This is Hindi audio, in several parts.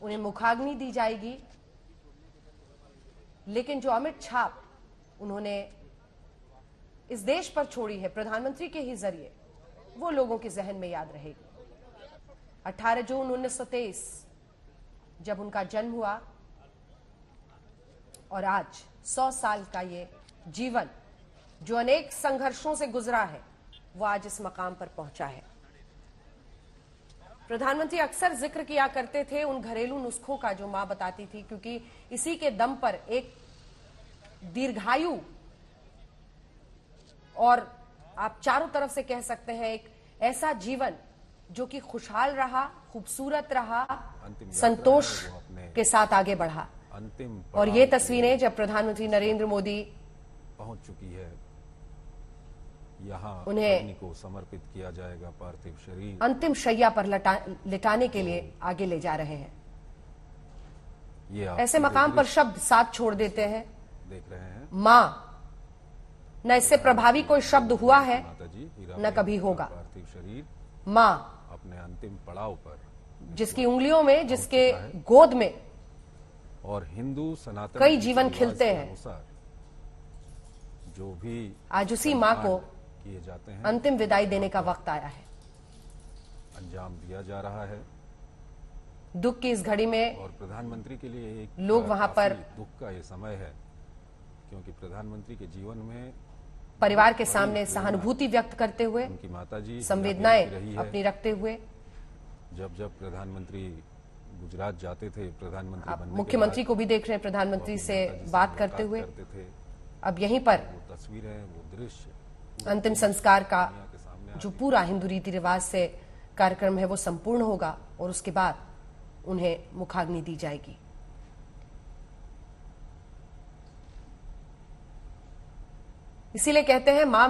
उन्हें मुखाग्नि दी जाएगी, लेकिन जो अमिट छाप उन्होंने इस देश पर छोड़ी है प्रधानमंत्री के ही जरिए, वो लोगों के जहन में याद रहेगी। 18 जून 1923 जब उनका जन्म हुआ और आज 100 साल का ये जीवन जो अनेक संघर्षों से गुजरा है, वो आज इस मकाम पर पहुंचा है। प्रधानमंत्री अक्सर जिक्र किया करते थे उन घरेलू नुस्खों का जो मां बताती थी, क्योंकि इसी के दम पर एक दीर्घायु और आप चारों तरफ से कह सकते हैं एक ऐसा जीवन जो कि खुशहाल रहा, खूबसूरत रहा, संतोष के साथ आगे बढ़ा। और ये तस्वीरें जब प्रधानमंत्री नरेंद्र मोदी पहुंच चुकी है, यहाँ उन्हें को समर्पित किया जाएगा पार्थिव शरीर, अंतिम शैया पर लिटाने के लिए आगे ले जा रहे हैं। ये ऐसे मकाम पर शब्द साथ छोड़ देते हैं। देख रहे हैं मां, न इससे प्रभावी कोई शब्द हुआ है न कभी होगा। पार्थिव शरीर मां अपने अंतिम पड़ाव पर, जिसकी उंगलियों में, जिसके गोद में और हिंदू सनातन कई जीवन खिलते हैं, जो भी आज उसी मां को किए जाते हैं, अंतिम विदाई देने का वक्त आया है। अंजाम दिया जा रहा है। दुख की इस घड़ी में और प्रधानमंत्री के लिए एक लोग वहां पर दुख का ये समय है, क्योंकि प्रधानमंत्री के जीवन में परिवार के सामने सहानुभूति व्यक्त करते हुए, उनकी माताजी संवेदनाएं अपनी रखते हुए, जब जब प्रधानमंत्री गुजरात जाते थे, प्रधानमंत्री बनने मुख्यमंत्री को भी देख रहे हैं प्रधानमंत्री से बात करते हुए, अब यहीं पर वो तस्वीरें, वो दृश्य, अंतिम संस्कार का जो पूरा हिंदू रीति रिवाज से कार्यक्रम है वो संपूर्ण होगा और उसके बाद उन्हें मुखाग्नि दी जाएगी। इसीलिए कहते हैं मां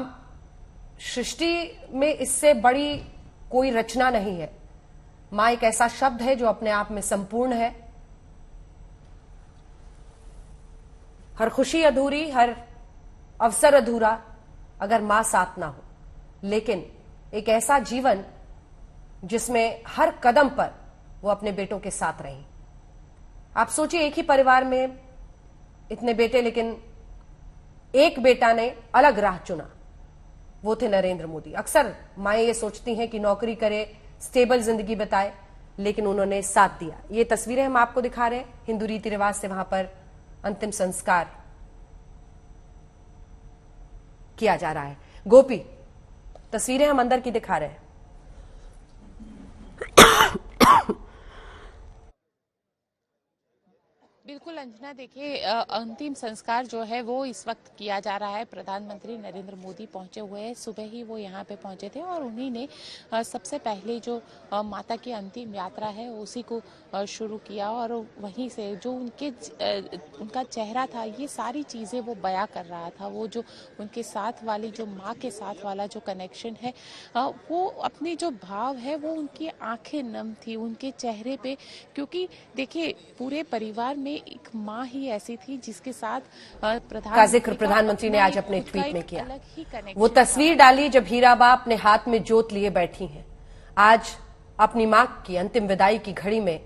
सृष्टि में इससे बड़ी कोई रचना नहीं है। मां एक ऐसा शब्द है जो अपने आप में संपूर्ण है। हर खुशी अधूरी, हर अवसर अधूरा अगर मां साथ ना हो, लेकिन एक ऐसा जीवन जिसमें हर कदम पर वो अपने बेटों के साथ रही। आप सोचिए, एक ही परिवार में इतने बेटे, लेकिन एक बेटा ने अलग राह चुना, वो थे नरेंद्र मोदी। अक्सर माएं ये सोचती हैं कि नौकरी करे, स्टेबल जिंदगी बताए, लेकिन उन्होंने साथ दिया। ये तस्वीरें हम आपको दिखा रहे हैं, हिंदू रीति रिवाज से वहां पर अंतिम संस्कार किया जा रहा है। गोपी, तस्वीरें हम अंदर की दिखा रहे हैं। बिल्कुल अंजना, देखिए अंतिम संस्कार जो है वो इस वक्त किया जा रहा है। प्रधानमंत्री नरेंद्र मोदी पहुंचे हुए हैं, सुबह ही वो यहाँ पे पहुंचे थे और उन्हीं ने सबसे पहले जो माता की अंतिम यात्रा है उसी को शुरू किया और वहीं से जो उनका चेहरा था, ये सारी चीज़ें वो बयां कर रहा था। वो जो उनके साथ वाली, जो माँ के साथ वाला जो कनेक्शन है, वो अपने जो भाव है वो उनकी आंखें नम थी उनके चेहरे पे, क्योंकि देखिए पूरे परिवार में एक माँ ही ऐसी थी जिसके साथ का जिक्र प्रधानमंत्री ने आज अपने ट्वीट में किया। वो तस्वीर डाली जब हीराबा अपने हाथ में जोत लिए बैठी हैं। आज अपनी मां की अंतिम विदाई की घड़ी में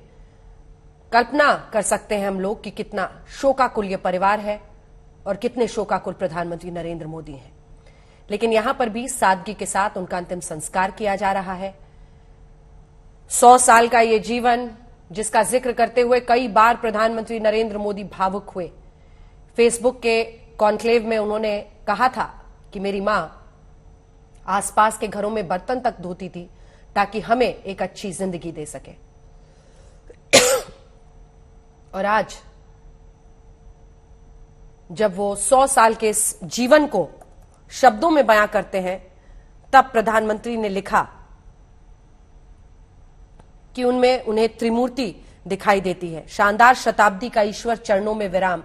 कल्पना कर सकते हैं हम लोग कि कितना शोकाकुल ये परिवार है और कितने शोकाकुल प्रधानमंत्री नरेंद्र मोदी हैं। लेकिन यहां पर भी सादगी के साथ उनका अंतिम संस्कार किया जा रहा है। 100 साल का ये जीवन जिसका जिक्र करते हुए कई बार प्रधानमंत्री नरेंद्र मोदी भावुक हुए। फेसबुक के कॉन्क्लेव में उन्होंने कहा था कि मेरी मां आसपास के घरों में बर्तन तक धोती थी ताकि हमें एक अच्छी जिंदगी दे सके। और आज जब वो 100 साल के इस जीवन को शब्दों में बयां करते हैं, तब प्रधानमंत्री ने लिखा कि उनमें उन्हें त्रिमूर्ति दिखाई देती है। शानदार शताब्दी का ईश्वर चरणों में विराम।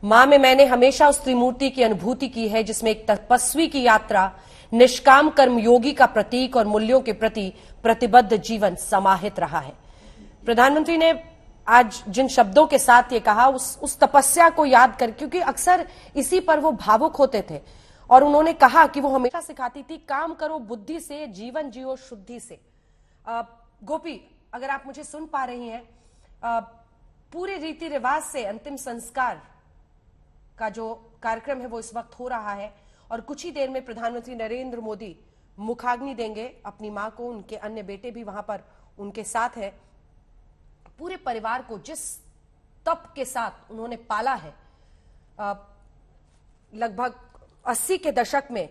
मां में मैंने हमेशा उस त्रिमूर्ति की अनुभूति की है जिसमें एक तपस्वी की यात्रा, निष्काम कर्मयोगी का प्रतीक और मूल्यों के प्रति प्रतिबद्ध जीवन समाहित रहा है। प्रधानमंत्री ने आज जिन शब्दों के साथ ये कहा, उस तपस्या को याद कर, क्योंकि अक्सर इसी पर वो भावुक होते थे और उन्होंने कहा कि वो हमेशा सिखाती थी, काम करो बुद्धि से, जीवन जियो शुद्धि से। गोपी, अगर आप मुझे सुन पा रही हैं, पूरे रीति रिवाज से अंतिम संस्कार का जो कार्यक्रम है वो इस वक्त हो रहा है और कुछ ही देर में प्रधानमंत्री नरेंद्र मोदी मुखाग्नि देंगे अपनी मां को। उनके अन्य बेटे भी वहां पर उनके साथ है। पूरे परिवार को जिस तप के साथ उन्होंने पाला है, लगभग 80 के दशक में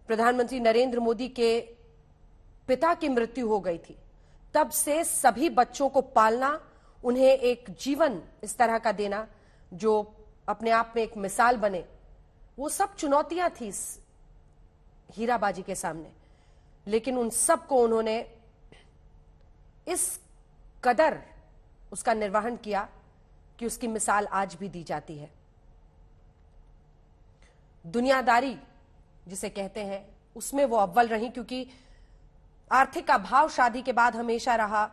प्रधानमंत्री नरेंद्र मोदी के पिता की मृत्यु हो गई थी, तब से सभी बच्चों को पालना, उन्हें एक जीवन इस तरह का देना जो अपने आप में एक मिसाल बने, वो सब चुनौतियां थी हीराबाजी के सामने। लेकिन उन सब को उन्होंने इस कदर उसका निर्वहन किया कि उसकी मिसाल आज भी दी जाती है। दुनियादारी जिसे कहते हैं उसमें वो अव्वल रही, क्योंकि आर्थिक अभाव शादी के बाद हमेशा रहा,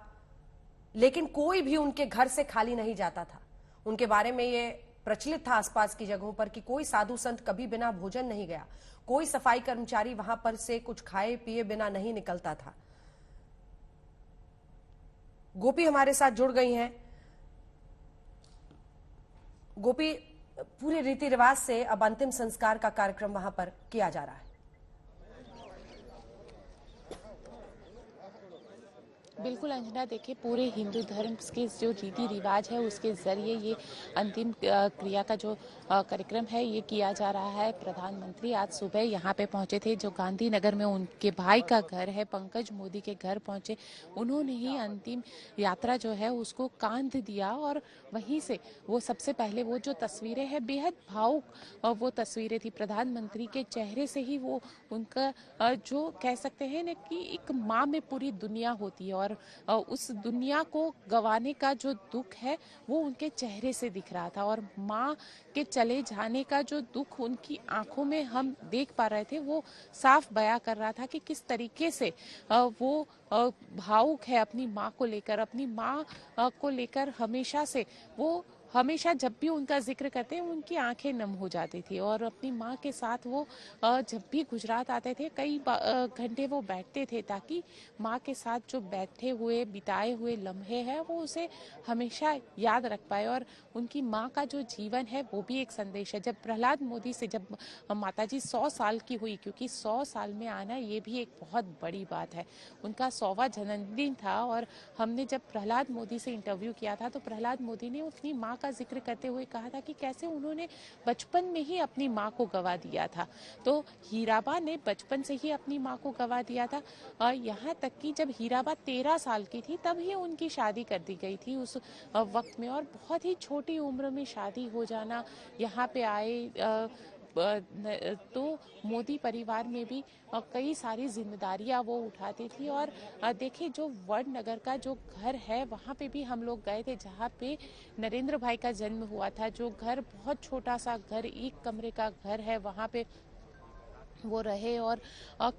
लेकिन कोई भी उनके घर से खाली नहीं जाता था। उनके बारे में ये प्रचलित था आसपास की जगहों पर कि कोई साधु संत कभी बिना भोजन नहीं गया, कोई सफाई कर्मचारी वहां पर से कुछ खाए पिए बिना नहीं निकलता था। गोपी हमारे साथ जुड़ गई हैं। गोपी, पूरे रीति रिवाज से अब अंतिम संस्कार का कार्यक्रम वहां पर किया जा रहा है। बिल्कुल अंजना, देखिए पूरे हिंदू धर्म के जो रीति रिवाज है उसके जरिए ये अंतिम क्रिया का जो कार्यक्रम है ये किया जा रहा है। प्रधानमंत्री आज सुबह यहाँ पे पहुंचे थे, जो गांधीनगर में उनके भाई का घर है, पंकज मोदी के घर पहुंचे। उन्होंने ही अंतिम यात्रा जो है उसको कांध दिया और वहीं से वो सबसे पहले वो जो तस्वीरें हैं बेहद भावुक वो तस्वीरें थी। प्रधानमंत्री के चेहरे से ही वो उनका जो कह सकते हैं ना कि एक माँ में पूरी दुनिया होती है और उस दुनिया को गंवाने का जो दुख है वो उनके चेहरे से दिख रहा था। और माँ के चले जाने का जो दुख उनकी आंखों में हम देख पा रहे थे, वो साफ बयां कर रहा था कि किस तरीके से वो भावुक है अपनी माँ को लेकर। अपनी माँ को लेकर हमेशा से वो हमेशा जब भी उनका जिक्र करते हैं उनकी आंखें नम हो जाती थी। और अपनी माँ के साथ वो जब भी गुजरात आते थे कई घंटे वो बैठते थे ताकि माँ के साथ जो बैठे हुए बिताए हुए लम्हे हैं वो उसे हमेशा याद रख पाए। और उनकी माँ का जो जीवन है वो भी एक संदेश है। जब प्रहलाद मोदी से जब माताजी 100 साल की हुई, क्योंकि 100 साल में आना ये भी एक बहुत बड़ी बात है, उनका 100वां जन्मदिन था। और हमने जब प्रहलाद मोदी से इंटरव्यू किया था तो प्रहलाद मोदी ने अपनी माँ का जिक्र करते हुए कहा था कि कैसे उन्होंने बचपन में ही अपनी माँ को गवा दिया था। तो हीराबा ने बचपन से ही अपनी माँ को गवा दिया था। यहाँ तक कि जब हीराबा 13 साल की थी तब ही उनकी शादी कर दी गई थी उस वक्त में। और बहुत ही छोटी उम्र में शादी हो जाना, यहाँ पे आए तो मोदी परिवार में भी कई सारी जिम्मेदारियां वो उठाती थी। और देखिए जो वडनगर का जो घर है वहाँ पे भी हम लोग गए थे जहाँ पे नरेंद्र भाई का जन्म हुआ था। जो घर बहुत छोटा सा घर, 1 कमरे का घर है, वहाँ पे वो रहे। और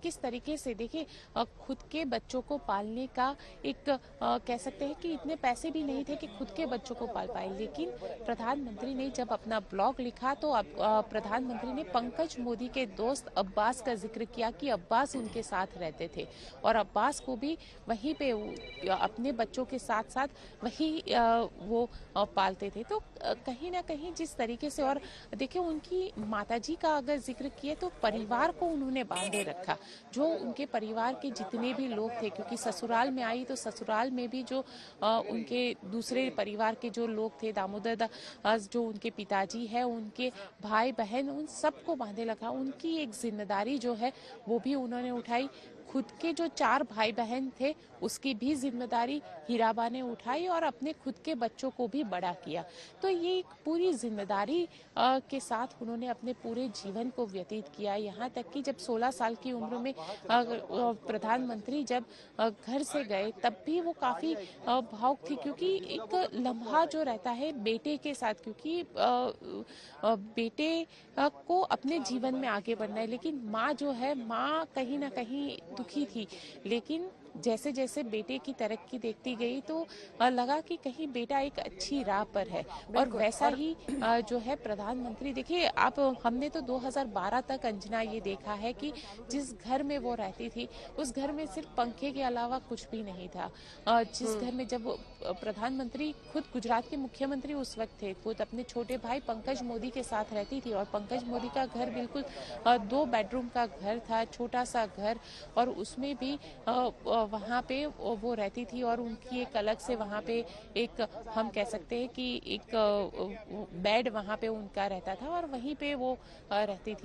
किस तरीके से देखिए खुद के बच्चों को पालने का एक कह सकते हैं कि इतने पैसे भी नहीं थे कि खुद के बच्चों को पाल पाए। लेकिन प्रधानमंत्री ने जब अपना ब्लॉग लिखा तो प्रधानमंत्री ने पंकज मोदी के दोस्त अब्बास का जिक्र किया कि अब्बास उनके साथ रहते थे और अब्बास को भी वहीं पे अपने बच्चों के साथ साथ वही वो पालते थे। तो कहीं ना कहीं जिस तरीके से, और देखिए उनकी माताजी का अगर जिक्र किए तो परिवार को उन्होंने बांधे रखा। जो उनके परिवार के जितने भी लोग थे, क्योंकि ससुराल में आई तो ससुराल में भी जो उनके दूसरे परिवार के जो लोग थे, दामोदर दास जो उनके पिताजी है, उनके भाई बहन, उन सबको बांधे रखा। उनकी एक जिम्मेदारी जो है वो भी उन्होंने उठाई। खुद के जो 4 भाई बहन थे उसकी भी जिम्मेदारी हीराबा ने उठाई और अपने खुद के बच्चों को भी बड़ा किया। तो ये एक पूरी जिम्मेदारी के साथ उन्होंने अपने पूरे जीवन को व्यतीत किया। यहाँ तक कि जब 16 साल की उम्र में प्रधानमंत्री जब घर से गए तब भी वो काफ़ी भावुक थी, क्योंकि एक लम्हा जो रहता है बेटे के साथ, क्योंकि बेटे को अपने जीवन में आगे बढ़ना है, लेकिन माँ जो है, माँ कहीं ना कहीं दुखी थी। लेकिन जैसे जैसे बेटे की तरक्की देखती गई तो लगा कि कहीं बेटा एक अच्छी राह पर है। और वैसा ही जो है प्रधानमंत्री, देखिए आप, हमने तो 2012 तक अंजना ये देखा है कि जिस घर में वो रहती थी उस घर में सिर्फ पंखे के अलावा कुछ भी नहीं था। जिस घर में, जब प्रधानमंत्री खुद गुजरात के मुख्यमंत्री उस वक्त थे, खुद अपने छोटे भाई पंकज मोदी के साथ रहती थी, और पंकज मोदी का घर बिल्कुल 2 बेडरूम का घर था, छोटा सा घर, और उसमें भी वहाँ पे वो रहती थी, और उनकी एक अलग से वहाँ पे एक, हम कह सकते हैं कि एक बेड वहाँ पे उनका रहता था, और वहीं पे वो रहती थी।